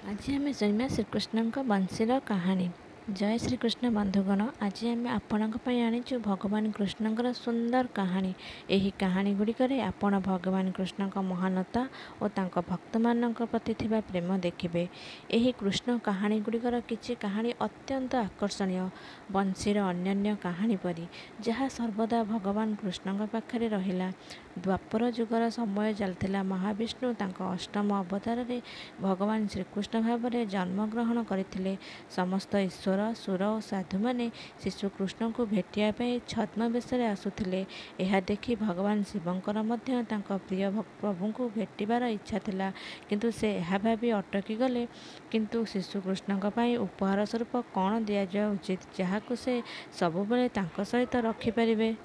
आज आम शुणा श्रीकृष्ण बंशीर कहानी। जय श्रीकृष्ण बंधुगण, आज आम आपण आनीचु भगवान कृष्णकर सुंदर कहानी। यही कहानी गुड़िकर आपण भगवान कृष्ण महानता और तांको भक्त मान प्रति थिबा प्रेम देखिबे। यही कृष्ण कहानी गुड़िकर किछि कहानी अत्यंत आकर्षणीय, बंशीर अन्य कहानी परी, जहाँ सर्वदा भगवान कृष्ण पाखरे रहिला। द्वापर जुगर समय चलता, महाविष्णु तांको अष्टम अवतार रे भगवान श्रीकृष्ण भाव में जन्मग्रहण करथिले। समस्त ईश्वर, सुर और साधु माने शिशुकृष्ण को भेटिया छद्म बेश आसुथिले। यह देखि भगवान शिवंकर मध्य तांको प्रिय प्रभु को भेटिबार इच्छा थिला, किंतु से यह भाभी अटकी गले। किंतु शिशुकृष्ण उपहार स्वरूप कौन दिया जाए उचित, जहाकु से सबुबले तांको सहित रखिपारिबे।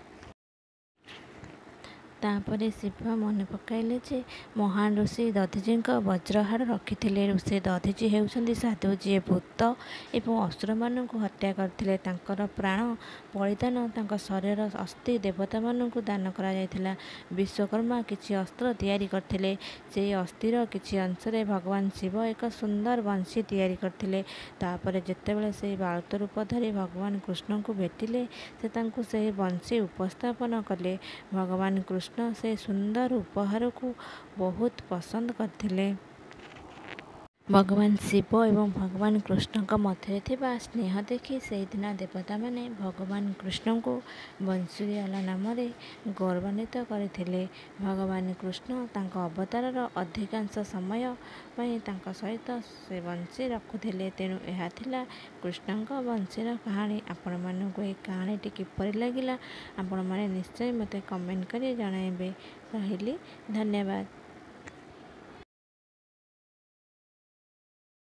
तापरे शिव मन पकाइले जे महान ऋषि दधिजी वज्रहार रखिथिले। ऋषि दधिजी हेउछन्ति साधु जी भूत एवं असुर मानकु हत्या करथिले। तांकर प्राण बलिदान तांका शरीर अस्थि देवता मानकु दान करा जायथिला। विश्वकर्मा किछि अस्त्र तैयारी करथिले। से अस्थिर किछि अंश रे भगवान शिव एक सुंदर बंशी तैयारी करथिले। तापरे जेतेबेले से बालुत रूप धरी भगवान कृष्ण को भेटिले, से तांकु से बंशी उपस्थापन कले। भगवान कृष्ण से सुंदर उपहार को बहुत पसंद करथिले। भगवान शिव एवं भगवान कृष्ण मध्य थिबा स्नेह देखि से दिन देवता माने भगवान कृष्ण को बंशीवाला नाम रे गौरवान्वित करथिले। भगवान कृष्ण तांको अवतार अधिकांश समय पई तांको सहित से बंशी रखुथिले। तेणु यह थिला कृष्ण बंशीर कहानी। आपण मानकु ए कहानीटी किपरि लागिला आपण माने निश्चय मते कमेंट करी जणाइबे। रहिली, धन्यवाद।